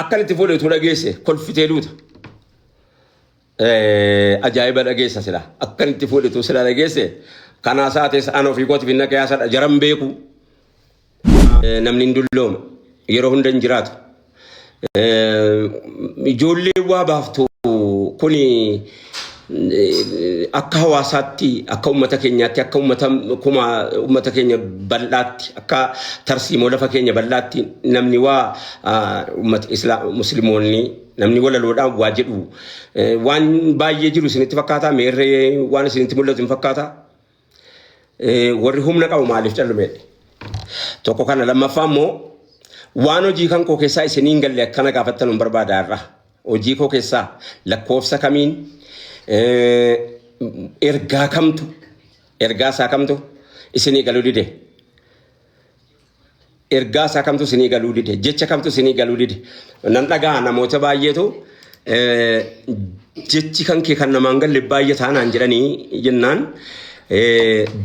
akkanatti fuudhetu dhageesse kolfitee duuta. Ajaa'iba dhageessa sila akkanatti fuudhetu sila dhageesse kanaa saates anoo fi gooti finna qiyaasadha jaran beeku namni hin dullooma yeroo hunda hin jiraatu. Ijoollee waa baaftu kuni akka hawaasaatti akka ummata keenyaatti akka ummata keenya bal'aatti akka tarsiimoo lafa keenya bal'aatti namni waa ummata musliimoonni namni walaloodhaan waa jedhu waan baay'ee jiru isinitti fakkaata meerree waan isinitti mul'atu hin fakkaata warri humna qabu maaliif callume tokko kana lammaffaa immoo waan hojii kan koo keessaa isiniin galle akkana gaafattan hin barbaada irra hojii koo keessaa lakkoofsa kamiin ergaa kamtu ergaa isaa kamtu isinii galuu dide ergaa isaa kamtu isinii galuu dide jecha kamtu isinii galuu dide nan dhagaa namoota baay'eetu jechi kan kee kan namaan galle baay'ee taanaan jedhanii jennaan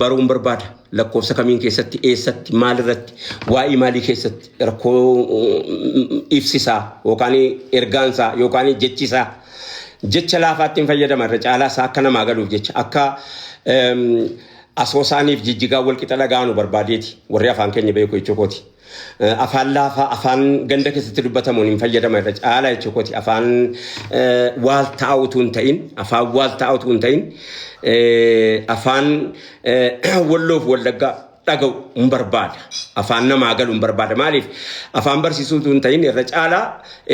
baruun barbaada lakkoofsa kamiin keessatti eessatti maalirratti waa'ee maalii keessatti rakkoo ibsisaa yookaan ergaansaa yookaan jechisaa jecha laafaatti hin fayyadaman irra caalaa isaa akka namaa galuuf jecha akka asoosaaniif jijjigaa wal qixa dhagaanu barbaadeeti warri afaan keenya beeku jechuukooti. Afaan laafaa afaan ganda keessatti dubbatamuun hin fayyadaman irra caalaa jechuukooti afaan waal taa'utu hin ta'in afaan waal taa'utu hin ta'in afaan walloof wallaggaa dhaga'u hin barbaada afaan namaa galu hin barbaada maaliif afaan barsiisuutu hin ta'in irra caalaa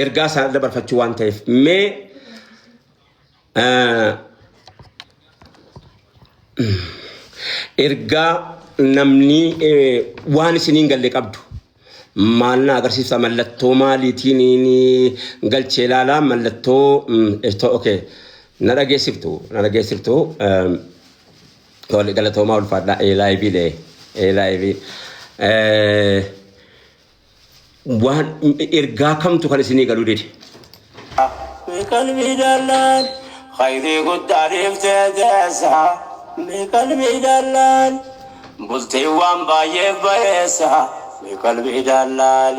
ergaa isaan dabarfachuu waan ta'eef mee ergaa namni waan isiniin galle qabdu maal na agarsiisa mallattoo maaliitiin galchee ilaalaa mallattoo okay na dhageessiftu galatoomaa ulfaadhaa live waan ergaa kamtu kan isinii galuu dide qalbii daallaan khayrii guddaa dhiiftee teessa qalbii daallaan bultii waan baay'ee bayeessa qalbii daallaan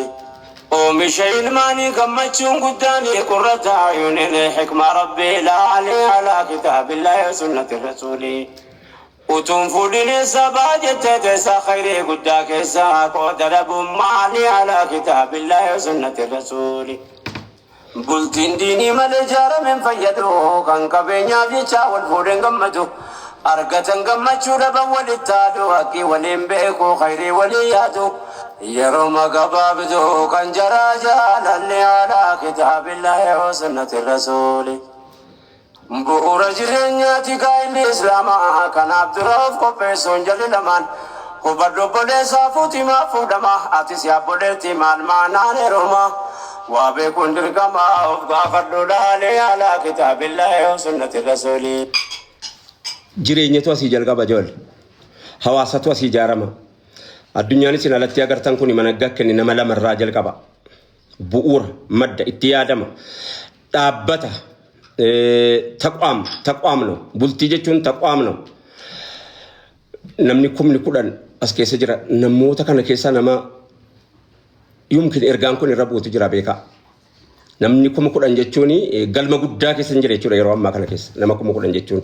oomisha ilmaanii gammachuun guddaanii qurrata ayuuniin hikma rabbii laalee alaa kitaabillahi sunnati rasuulii utuun fuudhinee sabaa jettee teessa khayrii guddaa keessa qooda dhabummaanii alaa kitaabillahi sunnati rasuulii bultiin diinii malee jaaramen fayyadu kan qabeenyaaf jecha wal fuudhen gammadu argatan gammachuu dhaban walitti haadhu haqqii waliin beeku khayrii walii yaadu yeroo magabaabdu kan jaraa jaalanne alaa kitaabillahi wa sunnati rasuuli bu'uura jireenyaati gaa'illi islaamaa kanaaf duroof qopheessuun jalli lamaan hubadhu obboleessaa fuutimaa fuudhama atis yaabboleetti maal maanaan heerumaa وابكون دركما أفقا فردو لالي على كتاب الله وسنة الرسول جرينية توسي جلقا بجول حواسة توسي جارما الدنيا نسينا لتيا قرطان كوني منقاك كني نمالا من راجل قبا بؤور مد اتيادما تابتا تقوامنو بلتيجة تقوامنو نمني كم نكولان أسكي سجرا نموتا كان كيسا نما يمكن إرجان كوني ربو تجرا بيكا نمني كم كلن جتوني قلما قدّا كيس نجري تجرا يروم ما كان كيس نما كم كلن جتون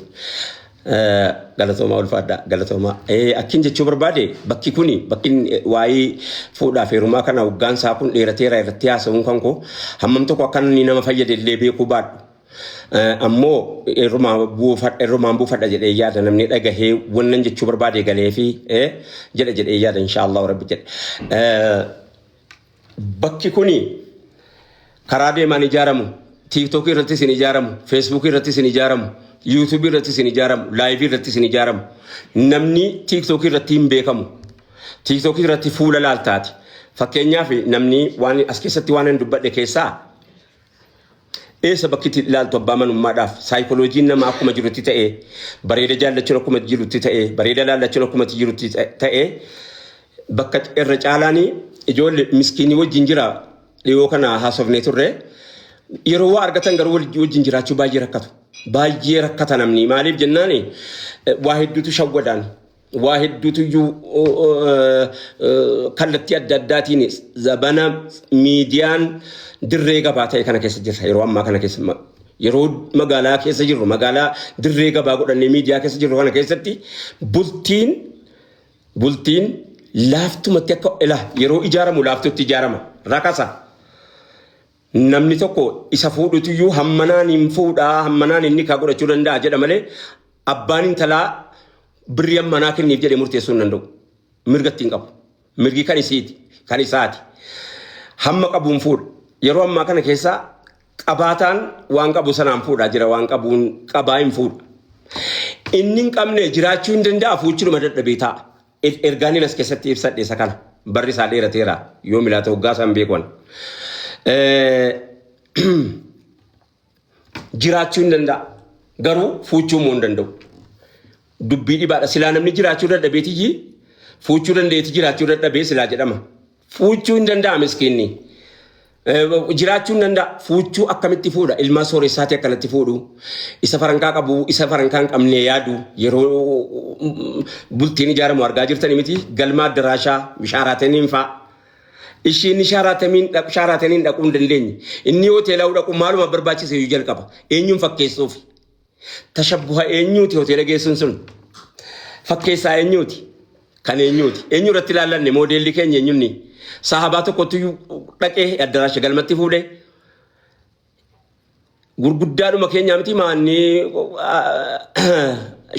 قالتهما والفادا قالتهما أكين جتشو بربادي بكي كوني بكين واي فودا في روما كان وقان ساكون ليرتيرا يرتيا سون كانكو هممتو كان نينا ما فيا دللي بيكو باد أمو روما بوفات أجل إيادا نمني أجهي ونن جتشو بربادي قالي في جل إيادا إن شاء الله رب جل bakki kuni karaa deemaan ijaaramu TikTok irratti sin ijaaramu Facebook irratti sin ijaaramu YouTube irratti sin ijaaramu live irratti sin ijaaramu namni TikTok irratti hin beekamu TikTok irratti fuula laaltaati fakkeenyaaf namni waan as keessatti waan hin dubbadhe keessaa eessa bakki laaltu abbaa manummaadhaaf saayikolojiin nama akkuma jirutti ta'e bareeda jaallachuun akkuma jirutti ta'e bareeda laallachuun akkuma jirutti ta'e bakka irra caalaanii ijoollee miskiinii wajjin jira dhiyoo kana haasofnee turre yeroo waa argatan garuu wajjin jiraachuu baay'ee rakkata namni maaliif jennaani waa hedduutu shawwadaan واحد دوتيو كالتي الداداتين زبانا ميديان دريقة باتاي كان كيس جرها يرو أما كان كيس يرود مقالا كيس جرو مقالا دريقة باقود أن ميديا كيس جرو كان كيستي بولتين لافتو متيكو إله يرو إجارة لافتو تجارة راكاسا namni tokko isa fuudhutu iyyuu hammanaan hin fuudhaa hammanaan inni kaa godhachuu danda'a jedha malee abbaan intalaa birrii hammanaa kenniif jedhee murteessuu hin danda'u. Mirgatti hin qabu. Mirgi kan isaati. Hamma qabuun fuudha. Yeroo ammaa kana keessa qabaataan waan qabu sanaan fuudhaa jira waan qabuun qabaa hin fuudha. Inni hin qabne jiraachuu hin danda'a fuuchuma dadhabee ta'a. Ergaan as keessatti ibsadhe isa kana barri isaa dheerateera yoo milaata waggaa isaan beekwan. Jiraachuu hin danda'a garuu fuuchuu immoo hin danda'u. Dubbii dhibaadha silaa namni jiraachuu dadhabeetiyyi fuuchuu dandeetti jiraachuu dadhabee silaa jedhama. Fuuchuu hin danda'a miskiinni. Jiraachuu hin danda'a fuuchuu akkamitti fuudha ilma sooressaati akkanatti fuudhu isa farankaa qabu isa farankaa hin qabne yaadu yeroo bultiin ijaaramu argaa jirtani miti galma addaraashaa bishaaraataniin fa'a. Ishiin shaaraataniin dhaquu hin dandeenye. Inni hoteelaa dhaqu maaluma barbaachise iyyuu jalqaba. Eenyuun fakkeessuuf? Tashabbuha eenyuuti hoteela geessuun sun? Fakkeessaa eenyuuti? Kan eenyuuti? Eenyu irratti ilaallanne moodeelli keenya eenyunni? Sahabaa tokkotti dhaqee addaraasha galmatti fuudhee gurguddaadhuma keenyaa miti maanni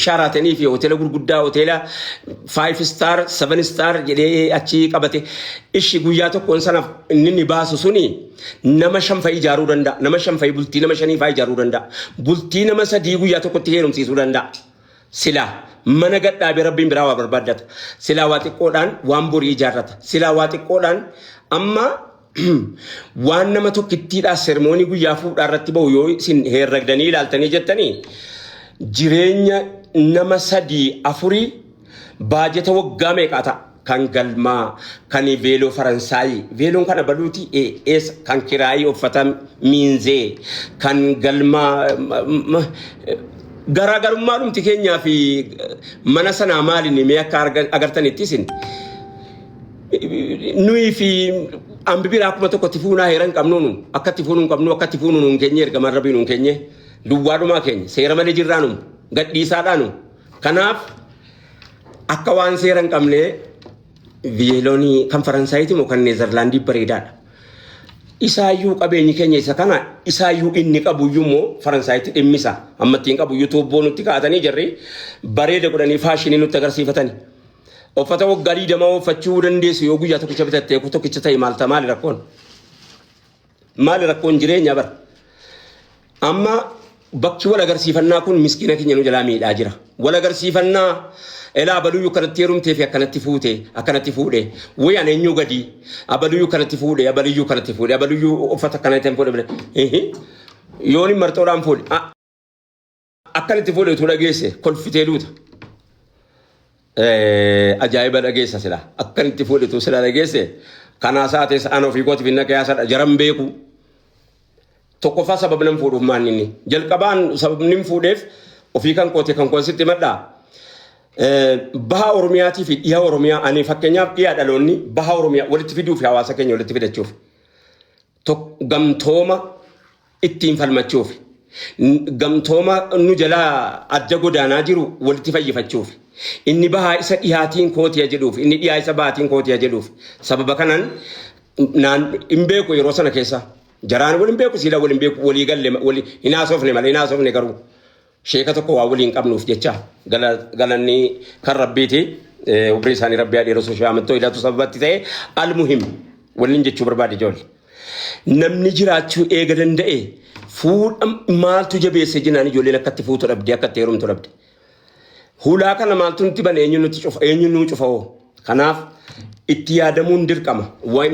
shaaraatanii fi hoteela gurguddaa hoteela 5 star 7 star jedhee achi qabate ishi guyyaa tokkoon sanaaf inni baasu suni nama 5 ijaaruu danda'a nama 5 bultii nama 5 ijaaruu danda'a bultii nama 3 guyyaa tokkotti heerumsiisuu danda'a silaa mana gadhaabee rabbiin biraa waa barbaaddata silaa waa xiqqoodhaan waan borii ijaarrata silaa waa xiqqoodhaan amma waan nama tokkittiidhaa sermoonii guyyaa fuudhaa irratti bahu yoo isin herregdanii ilaaltanii jettanii jireenya nama 3-4 baajeta waggaa meeqaa kan galmaa kan veeloo Faransaayii veeloon kana baluuti kan kiraayii uffata miinzee kan galmaa garaagarummaa dhumti keenyaa fi mana sanaa maaliin mee akka agartanitti isin nuyi fi ambibiraa akkuma tokkotti fuunaa heeran qabnuun akkatti fuunuun qabnu akkatti fuunuun keenya ergamaan rabbiin keenya duwwaadhumaa keenya seera malee jirraanu gadhiisaadhaanu kanaaf akka waan seera hin qabne veeloonii kan Faransaayiti moo kan Neezerlaandii bareedaadha. Isaayyuu qabeenyi keenya isa kana isaayyuu inni qabuyyuu moo Faransaayiti dhimmisa ammatti hin qabuyyuu tuubboo nutti kaa'atanii jirri bareeda godhanii faashinii nutti agarsiifatanii. Uffata waggaa 20 uffachuu dandeessu yoo guyyaa tokkicha bitattee tokkicha ta'e maali rakkoon? Maali rakkoon jireenya bara? Amma bakki wal agarsiifannaa kun miskiina keenya nu jalaa miidhaa jira. Wal agarsiifannaa elaa baluyyuu kanatti heerumtee fi akkanatti fuudhee wayaan eenyuu gadi abaluyyuu kanatti fuudhee abaluyyuu uffata akkanatti fuudhee yooni marxoodhaan fuudhee akkanatti fuudhee tu dhageesse kolfitee duuta. Ajaa'iba dhageessa sila akkanatti fuudhee tu sila dhageesse kanaa saates aan ofii kooti finna qiyaasadha jaran beeku. Tokkoffaa sababni fuudhuuf maanni jalqabaan sababni fuudheef ofii kan kooti kan koositti maddaa. Baha Oromiyaatii fi dhiyaa Oromiyaa ani fakkeenyaaf dhiyaa dhaloonni baha Oromiyaa walitti fiduuf hawaasa keenya walitti fidachuuf gamtooma ittiin falmachuuf gamtooma nu jalaa adda godaanaa jiru walitti fayyifachuuf inni bahaa isa dhiyaatiin kootiya jedhuuf inni dhiyaa isa baatiin kootiya jedhuuf sababa kanaan naan hin beeku yeroo sana keessa jaraan waliin beeku siidhaa waliin beeku walii galle walii hinaasofne malee hinaasofne garuu. Sheeka tokko waa waliin qabnuuf jecha galanni kan rabbiiti ubri isaanii rabbii adii rasuu shaamatoo hidhatu sababatti ta'e almuhim waliin jechuu barbaade ijoollee. Namni jiraachuu eega danda'e fuudha maaltu jabeesse jinaan ijoolleen akkatti fuutu dhabde akkatti heerumtu dhabde. Hulaa kana maaltu nutti bane eenyu nu cufa'oo. Kanaaf itti yaadamuun dirqama.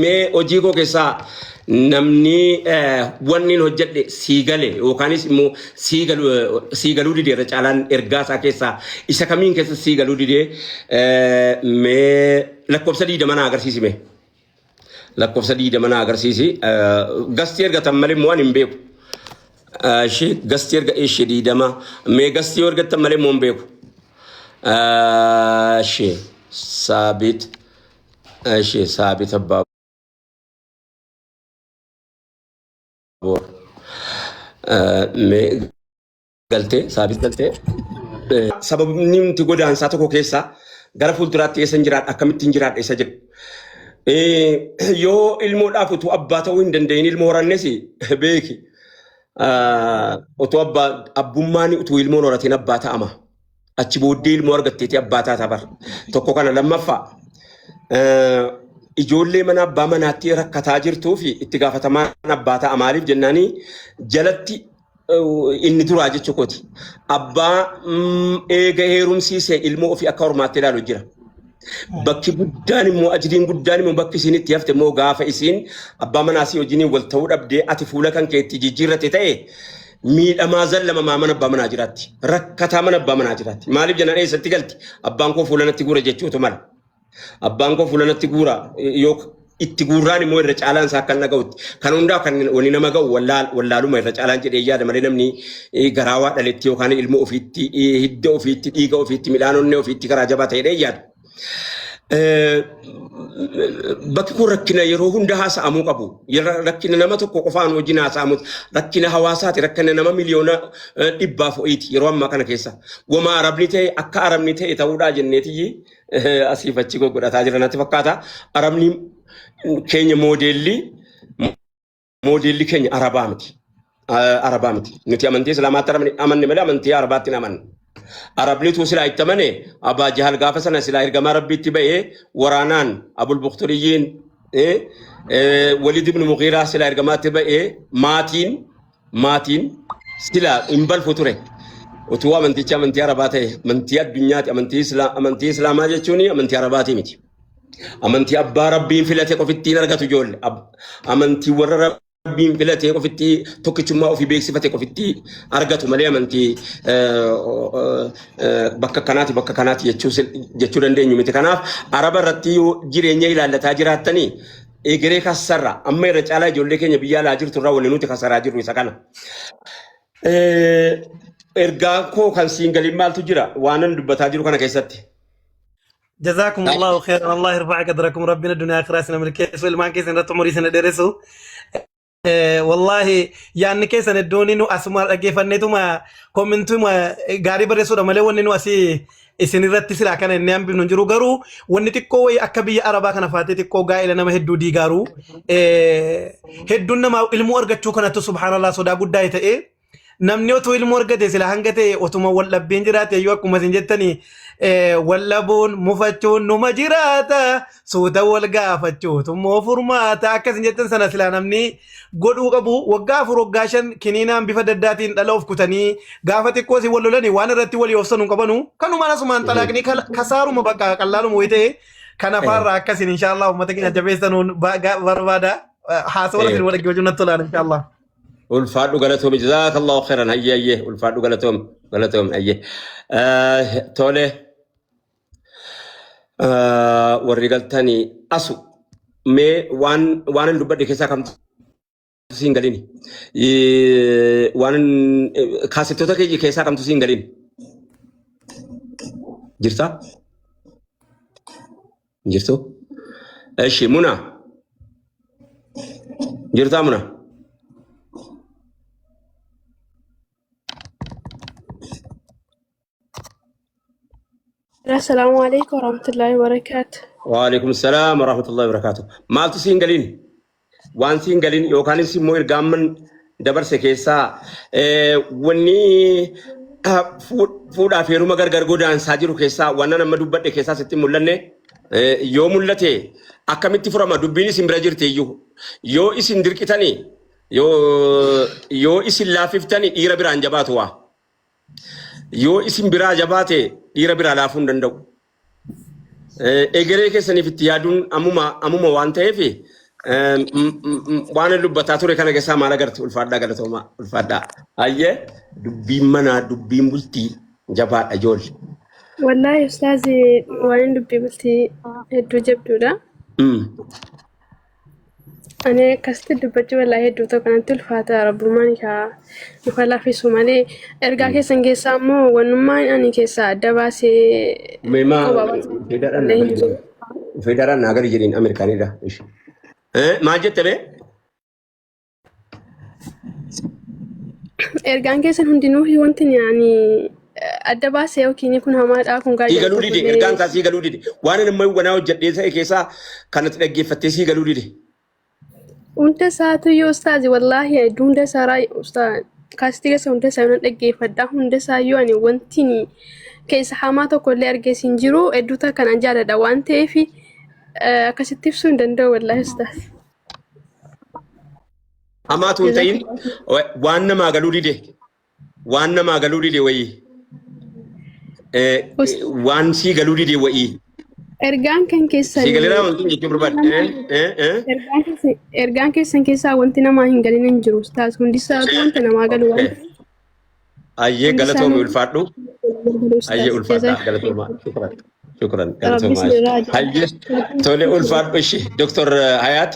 Mee hojii koo keessaa namni wanni hojjedhe siigale yookaanis immoo siigaluu didee irra caalaan ergaa isaa keessaa isa kamiin keessa siigaluu didee mee lakkoofsa 20 mana agarsiisime. Lakkoofsa 20 mana agarsiisi. Gastii ergatan malee waan hin beeku. Gastii erga ishee 20 mee gastii ergatan malee waan beeku. እሺ ሳቢት እሺ ሳቢት አባቦር galtee saabis galtee sababni nuti godaansaa tokko keessa gara fuulduraatti eessa jiraadha akkamittiin jiraadha isa jedhu yoo ilmoodhaaf utuu abbaa ta'uu hin dandeenye ilmoo horannes beeki utuu abbummaan utuu ilmoon horatiin abbaa ta'ama achi booddee ilmoo argatteeti abbaa taata bar tokko kana lammaffaa ijoollee mana abbaa manaatti rakkataa jirtuu fi itti gaafatamaan abbaa ta'a maaliif jennaanii jalatti inni duraa jechuukooti abbaa eega heerumsiisee ilmoo ofii akka hormaatti ilaalu jira bakki guddaan immoo ajiriin guddaan immoo bakki isiin itti hafte immoo gaafa isiin abbaa manaasii wajjiniin wal ta'uu dhabdee ati fuula kan keetti jijjiirrate ta'e miidhamaa zallama mana abbaa manaa jiraatti rakkataa mana abbaa manaa jiraatti maaliif jennaan eessatti galti abbaan koo fuula natti guura jechuutu mala abbaan koo fuula natti guura yoo itti guurraan immoo irra caalaan isaa akka naga'utti kan hundaa kan wani nama ga'u wallaaluma irra caalaan jedhee yaada malee namni garaawaa dhaletti yookaan ilmoo ofiitti hidda ofiitti dhiiga ofiitti midhaan onnee ofiitti karaa jabaa ta'ee yaada. Bakki kun rakkina yeroo hunda haasa'amuu qabu. Rakkina nama tokko qofaan wajjin haasa'amu rakkina hawaasaati rakkina nama miliyoona dhibbaaf ho'iiti yeroo ammaa kana keessa. Wama arabni ta'e akka arabni ta'e ta'uudhaa jenneetii asiif achi godhataa jira natti fakkaata. Arabni keenya moodeelli keenya arabaa miti. Arabaa miti. Nuti amantii islaamaatti amanne malee amantii arabaatti hin amanne. Arabni tu sila ittamane Abaa Jahal gaafa sana sila ergamaa rabbiitti ba'ee waraanaan Abul Bukhturiyyiin Walid ibn Mughiraa sila ergamaatti ba'ee maatiin sila hin balfu ture. Utuu amantichi amantii arabaa ta'e amantii addunyaati amantii islaamaa jechuun amantii arabaati miti. Amantii abbaa rabbiin filate qofittiin argatu ijoollee amantii warra rabbiin filate qofitti tokkichummaa ofii beeksifate qofitti argatu malee amantii bakka kanaati jechuu dandeenyu miti. Kanaaf araba irratti jireenya ilaallataa jiraattanii egeree kassarra amma irra caalaa ijoollee keenya biyya alaa jirtu irraa wanni nuti kassaraa jirru isa kana. Ergaa koo kan siin galiin maaltu jira waanan dubbataa jiru kana keessatti. جزاكم الله خيرا الله يرفع قدركم ربنا الدنيا اخره سنه من كيس والمان كيس ان عمري سنه درسوا والله يعني كيس ان دوني نو اسمع اجفنيتو ما كومنتو ما غاري برسو دمله وني نو اسي اسني رتي سلا كان نيام بنجرو غرو وني تكو وي اكبي عربا كان فاتي تكو غايل نما هدو دي غارو هدو نما علم ورغچو كنت سبحان الله سودا غداي تئ namni otoo ilmoo argate sila hangate otuma wal dhabbeen jiraate yoo akkuma isin jettanii wal dhabuun mufachuun numa jiraata suuta wal gaafachuutu immoo furmaata akkas hin jettan sana sila namni godhuu qabu waggaa 4 waggaa 5 kiniinaan bifa daddaatiin dhala of kutanii gaafa xiqqoo si wal lolanii waan irratti walii ofsanuu qabanu kanuma nasumaan xalaaqni kasaaruma bakka qallaaluma wayite kana faarra akkasin inshallah ummata keenya jabeessanuun barbaada haasawala fil wal dhaggeeffachuu natti tolaan inshallah. Ulfaadhu galatoom jazakallahu khairan hayye ulfaadhu galatoom hayye tole warri galtanii asu mee waan dubbadhe keessaa kamtu siin galini waan kaasittoota keenya keessaa kamtu siin galini jirtu eshi muna jirtaa muna السلام عليكم ورحمة الله وبركاته. وعليكم السلام ورحمة الله وبركاته. مالتو سينغالين وان سينغالين يوكان سيمو إرغامن دبر سكيسا وني فود أفيرو مغر غرغودان ساجرو كيسا وانا نمدو بد كيسا ستي مولاني يو مولاتي أكاميتي فرما دوبيني سيمبراجير تيو يو إسين دركتاني يو إسين لاففتاني إيرا بران جباتوا yoo isin biraa jabaate dhiira biraa laafuun danda'u. Egeree keessaniif itti yaaduun ammuma waan ta'eef waan dubbataa ture kana keessaa maal agartu ulfaadhaa galatooma ulfaadhaa. Hayyee dubbiin manaa dubbiin bultii jabaadha ijoollee. Wallahi ustaazi waan dubbii bultii hedduu jabduudha. Ani akkasitti dubbachuu walaa hedduu ta'u kanatti ulfaata rabbummaan nuka laaffisu malee ergaa keessan keessaa immoo wannummaan ani keessaa adda baasee Mema kophaa baasee federal nagar jedhin Amerikaanidha. Maal jette bee? ergaan keessan hundinuu wanti ani adda baasee yookiin kun hamaadhaa kun Sii galuu dide ergaan isaa sii galuu dide waan inni ammoo wanaa hojjedhee ta'e keessaa kanatti dhaggeeffattee sii galuu dide. hunda isaatu yoo ustaazi wallaahi hunda isaa ustaaz kaastii keessa hunda isaa yoo dhaggeeffadhaa hunda isaa yoo ani wanti keessa hamaa tokko illee argee siin jiru hedduu ta'a kan jaaladha waan ta'eef akkasitti ibsuu hin danda'u wallaahi ustaaz. Hamaatu hin ta'in waan namaa galuu dide wayii waan sii galuu dide wayii. Ergaan kan keessan Sigalera wanti jechuu barbaadde. ergaan keessan keessaa wanti namaa hin galin hin jiru ustaaz hundi isaatu wanta namaa galu waan Ayyee galatoomii ulfaadhu. Ayyee ulfaadha galatoomaa. Shukran galatoomaa. Ayyee tole ulfaadhu ishi Dr. Hayat.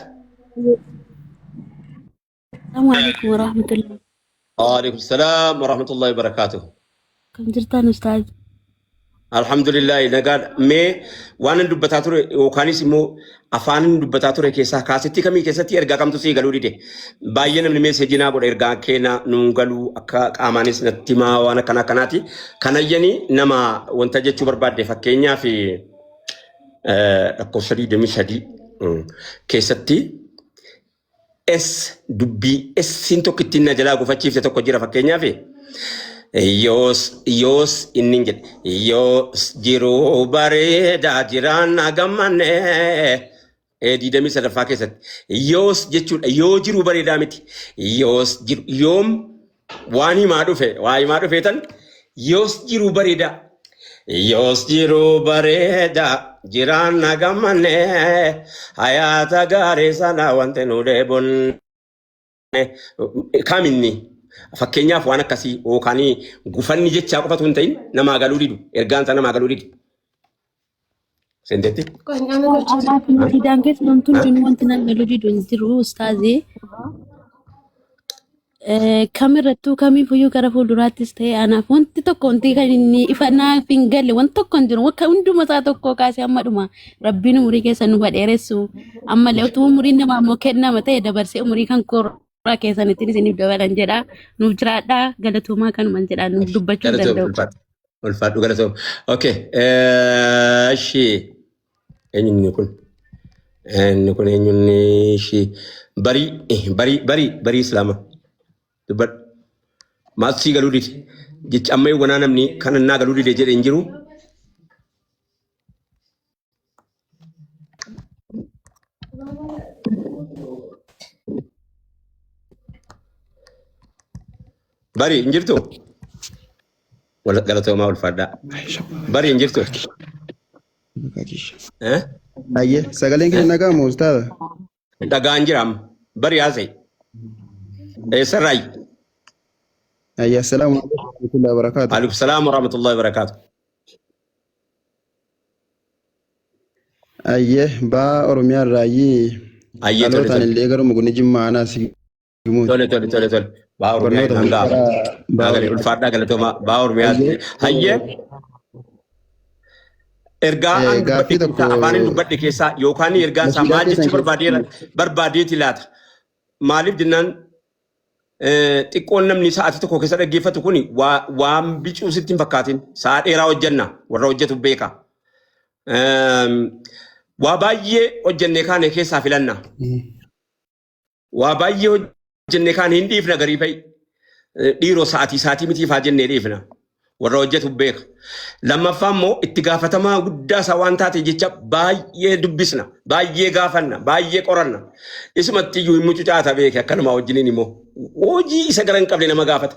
Assalamu alaikum warahmatullahi. Waalaikum salaam warahmatullahi wabarakatuh. Kam jirtan ustaaz? Alhamdulillah nagaan mee waan dubbataa ture yookaanis immoo afaan dubbataa ture keessaa kaasitti kamii keessatti ergaa kamtu sii galuu dide baay'ee namni meeseejii naa godha ergaa keenya nuun galuu akka qaamaanis natti himaa waan akkana akkanaati kanayyanii nama wanta jechuu barbaadde fakkeenyaaf lakkoofsa 23 keessatti dubbii siin tokko ittiin na jalaa gufachiifte tokko jira fakkeenyaaf Yoos inni jedhe yoos jiruu bareedaa jiraan nagammanne diidamii sadaffaa keessatti yoos jechuudha yoo jiruu bareedaa miti yoos jiru yoom waan himaa dhufe tan yoos jiruu bareedaa jiraan nagammanne hayaata gaarii sana wante nu dheebonne kaminni. Fakkeenyaaf waan akkasii yookaan gufanni jechaa qofatu hin ta'in namaa galuu didu ergaan isaa namaa galuu didu. Senteetti? Sidaan keessa wanti hundinuu wanti nama galuu didu hin jiru ustaazii. Kamirrattuu kamiifuyyuu gara fuulduraattis ta'e anaaf wanti tokko wanti kan inni ifanaaf hin galle wanti tokko hin jiru wakka hunduma isaa tokko kaasee amma dhuma rabbiin umurii keessa nu badheeressu ammallee utuu umuriin namaa immoo kennama ta'e dabarsee umurii kan korra. Keessan ittiin isiniif dabalan jedha nuuf jiraadha galatoomaa kanuman jedha nuuf dubbachuu danda'u. Ulfaadhu galatooma. Okay. Shi eenyuun kun? Inni kun eenyuun shi barii islaama. Dubbadhu. Maatu sii galuu dide? Jecha amma eegwanaa namni kan naa galuu dide jedhe hin jiru. Bari injirtu wala galatoomaa ulfaadhaa bari injirtu Ayye sagaleen keenya nagamu ustaada dhagaan jiram bari haasa'e sarraay ayye assalaamu alaykum warahmatullahi wabarakatuh alaikum salaam warahmatullahi wabarakatuh ayye baa oromiyaa irraayyii ayye dhalotaan illee garuma guni jimmaanaa si tole Baur miya hanga bagali ulfaadhaa galatoomaa baur miya hayye ergaa afaan dubbadhe keessaa yookaan ergaan isaa maal jechi barbaadeeti laata maaliif jennaan xiqqoon namni sa'aatii tokko keessa dhaggeeffatu kuni waan bicuu sitti hin fakkaatin sa'a dheeraa hojjenna warra hojjetu beeka waa baay'ee hojjennee kaane keessaa filanna waa baay'ee jenne kan hin dhiifna garii fa'i dhiiroo sa'aatii mitiifaa jennee dhiifna warra hojjetu beeka lammaffaa immoo itti gaafatamaa guddaa isaa waan taate jecha baay'ee dubbisna baay'ee gaafanna baay'ee qoranna isumatti iyyuu hin mucucaata beeke akkanuma wajjiniin immoo hojii isa gara hin qabne nama gaafata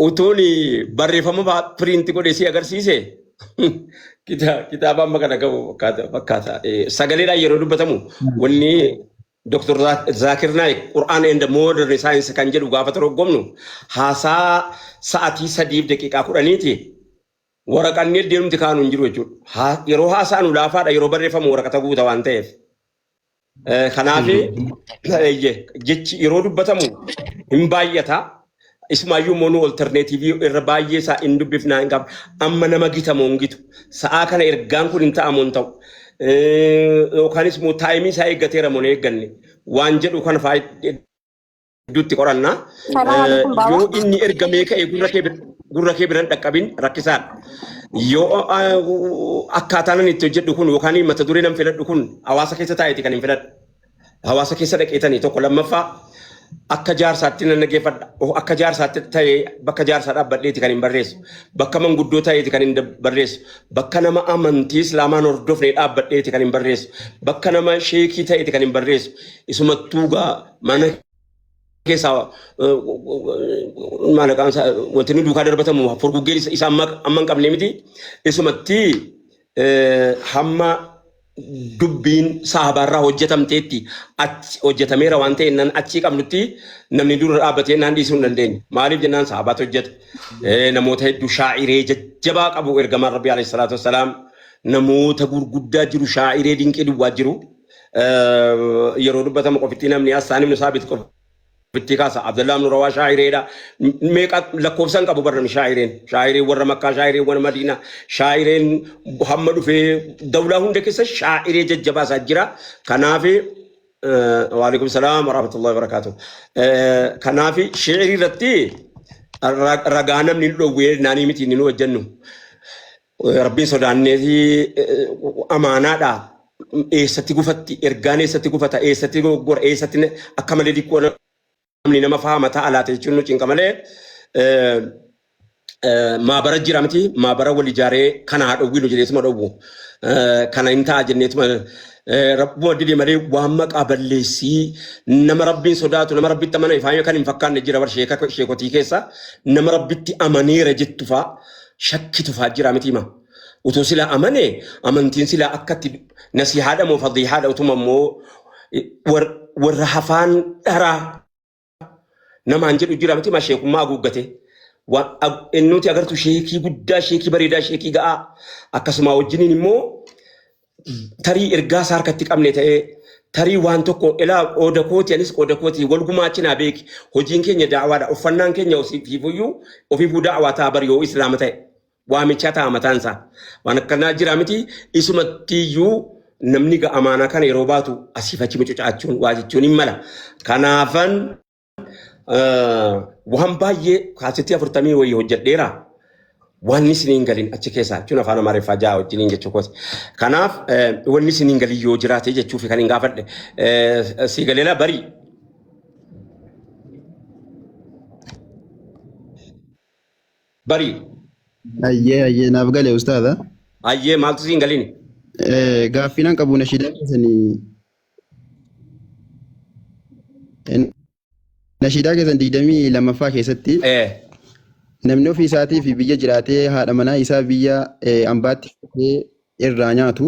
utuun barreeffama piriinti godhe si agarsiise kitaaba amma kana qabu fakkaata sagaleedhaan yeroo dubbatamu wanni Dr. Zakir Naik Quran and Modern Science kan jedhu gaafa torgomnu haasaa sa'aatii 3 daqiiqaa 10ti waraqaan deemti kaanu hin jiru jechuudha yeroo haasaa nu laafaadha yeroo barreeffamu waraqata guuta waan ta'eef Kanaaf jechi yeroo dubbatamu hin baay'ata. Ismaayyuu moonuu alterneetiivii irra baay'ee isaa hin dubbifnaa hin qabu. Amma nama gitamu hin gitu. Sa'aa kana ergaan kun hin ta'amu hin ta'u. Yookaanis immoo taayimii isaa eeggateera moo hin eegganne waan jedhu kana faayiduutti qoranna. Yoo inni ergamee ka'e gurra kee biran dhaqqabin rakkisaadha. Yoo akkaataan itti hojjedhu kun yookaan mata duree nan filadhu kun hawaasa keessa taa'eeti kan hin filadhu. Hawaasa keessa dhaqeetanii tokko lammaffaa akka jaarsaatti nan dhageeffadha. Akka jaarsaatti ta'ee bakka jaarsaa dhaabbadheeti kan hin barreessu. Bakka manguddoo ta'eeti kan hin barreessu. Bakka nama amantii Islaamaan hordofne dhaabbadheeti kan hin barreessu. Bakka nama sheekii ta'eeti kan hin barreessu. Isumattuu mana keessaa wanti nu duukaa darbatamu furguggeen isa amma hin qabne miti. Isumatti hamma dubbiin saabaarraa hojjetamteetti hojjetameera waan ta'e nan achii qabnutti namni dura dhaabbatee naan dhiisuu hin dandeenye. Maaliif jennaan saabaatu hojjeta. Namoota hedduu shaa'iree jajjabaa qabu ergamaan Rabbi alayhi salaatu wassalaam namoota gurguddaa jiru shaa'iree dinqii duwwaa jiru. Yeroo dubbatamu qofitti namni Hassaan ibn Saabit Bitti kaasa Abdullah ibn Rawah shaa'ireedha. Meeqa lakkoofsan qabu barnami shaa'ireen. Shaa'ireen warra Makkaa, shaa'ireen warra Madiinaa, shaa'ireen hamma dhufee dawlaa hunda keessa shaa'iree jajjabaasaa jira. Kanaaf waalaikum salaam wa rahmatullahi wa barakatuh. Kanaaf shi'irii irratti ragaa namni dhowwee naanii miti inni nu hojjennu. Rabbiin sodaannee fi amaanaadha. Eessatti gufatti ergaan eessatti gufata eessatti goggora eessatti akka malee dikkoo namni nama fahama ta'a laata jechuun nu cinqa malee maabara jira miti maabara wal ijaaree kana haa dhowwinu jedheetuma dhowwu kana hin ta'a jenneetuma rabbuma didee malee waan maqaa balleessii nama rabbiin sodaatu nama rabbitti amana ifaan kan hin fakkaanne jira bar sheekotii keessa nama rabbitti amaneera jettu faa shakkitu faa jira miti hima. Utuu sila amane amantiin sila akkatti nasihaadha moo fadhiihaadha utuma immoo warra hafaan dharaa namaan jedhu jira miti sheekummaa haguuggate. Nuti agartu sheekii guddaa, sheekii bareedaa, sheekii ga'aa akkasuma wajjiniin immoo tarii ergaa isaa harkatti qabne ta'ee tarii waan tokko ilaa qooda kooti anis qooda kooti wal gumaachinaa beeki hojiin keenya da'awaadha uffannaan keenya ofiifuu da'awaa ta'a bari yoo islaama ta'e. Waamicha ta'a mataan isaa. Waan akkanaa jira miti isumattiyyuu namni amaanaa kana yeroo baatu asii fachi mucucaachuun waa jechuun hin mala. Kanaafan waan baay'ee kaasitti 40 wayii hojjedheera. Waan isiniin galin achi keessaa jechuun afaan Amaariffaa ja'a wajjiniin jechuu kooti. Kanaaf wanni isiniin galin yoo jiraate jechuuf kan hin gaafadhe. Si galeela bari. Bari. Ayyee naaf galee ustaadha. Ayyee maaltu siin galini? Gaaffiin qabu nashiidaa keessan 22ffaa keessatti namni ofii isaatii fi biyya jiraatee haadha manaa isaa biyya ambaatti irraa nyaatu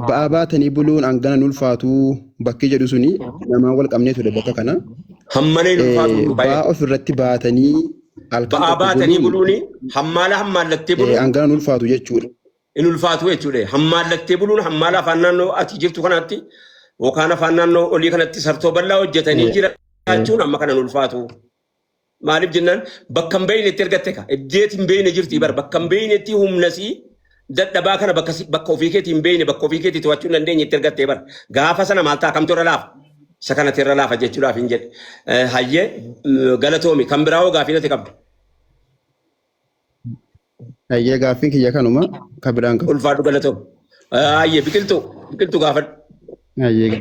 ba'aa baatanii buluun hangana ulfaatu bakki jedhu suni namaan wal qabnee ture bakka kana. Hammalee ulfaatu ba'aa ofirratti baatanii ba'aa baatanii buluuni hammaallattee buluun hangana ulfaatu jechuudha. In ulfaatu jechuudha. Hammaallattee buluun hammaala afaan naannoo ati jirtu kanatti yookaan afaan naannoo olii kanatti sartoo bal'aa hojjetanii jiraachuun amma kana ulfaatu. Maaliif jennaan bakka hin beeynetti ergatte ka ejjeet hin beeyne jirti bar bakka hin beeynetti humnasii dadhabaa kana bakka ofii keetii hin beeyne bakka ofii keetii to'achuu hin dandeenyetti ergatte bar gaafa sana maal ta'a kamtu irra laafa. Isa kanatti irra laafa jechuudhaaf hin jedhe. Hayyee galatoomi kan biraa hoo gaafii natti qabdu. Hayyee gaaffiin kiyya kanuma kan biraan qabu. Ulfaadhu galatoomi. Hayyee biqiltuu gaafadhu. Hayyee.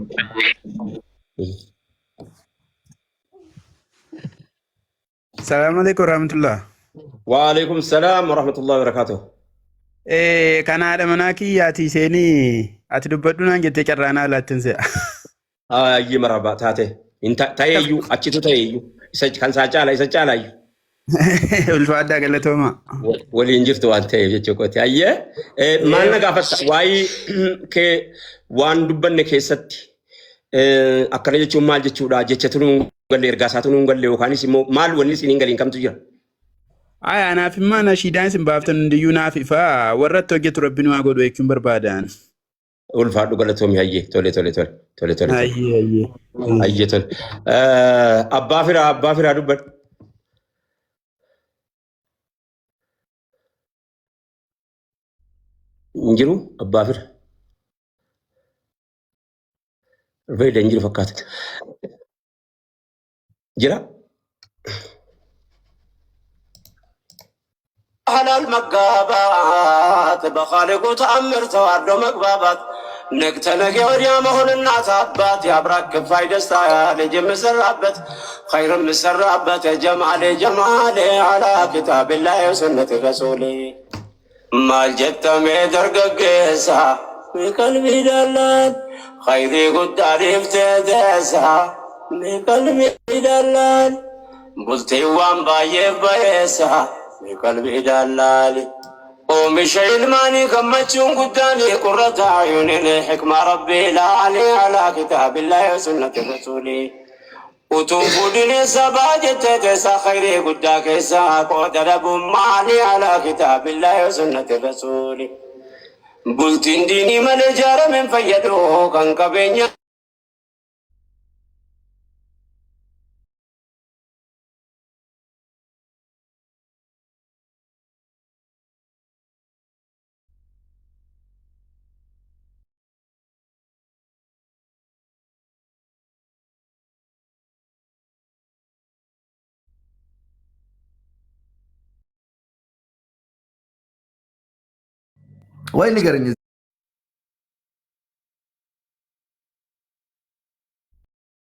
Assalamu alaikum warahmatullah. Wa alaikum salam warahmatullahi wabarakatuh. Kana haadha manaa kiyyaati seenii ati dubbadhu naan jettee carraanaa laattin se'a. Hayyee maraba taate. Ta'eeyyuu achitu ta'eeyyuu isa kan isaa caala isa caalaayyuu. Ulfaadhaa galatooma. Waliin jirtu waan ta'eef jechuudha. Hayyee maal na gaafatta waa'ee kee waan dubbanne keessatti akkana jechuun maal jechuudha jecha tunuun galle ergaa isaa tunuun galle yookaanis immoo maal wanni isiniin galiin kamtu jira? Anaaf immoo nashiidaan isin baaftan hundiyyuu naaf ifaa warratti hojjetu rabbiin waa godhu jechuun barbaadan. ulfaadhu galatoomii hayyee tole. Ayyee. Hayyee tole. Abbaa firaa dubbadhu. Hin jiru abbaa fira. Rufeeda hin jiru fakkaata. Jira. حلال مقابات بخالق وتأمر توارد مقبابات نقتنق وديا مهون الناس عبات يا براك فايدة ستايا جم مسرابت خير مسرابت جمالي على كتاب الله وسنة رسولي ما جت ميدر قيسا من قلبي دلال خيري قد عرفت ديسا من قلبي دلال بلتي وان بايف بيسا من قلبي دلالي ومش علماني كمتشون قداني قرة عيوني حكمة ربي لا علي على كتاب الله وسنة رسولي وتنفذني سباجة تسا خيري قداك إسا قدر مالي على كتاب الله وسنة رسولي بلتين ديني من جار من فيدو كان كبينيا Why niggering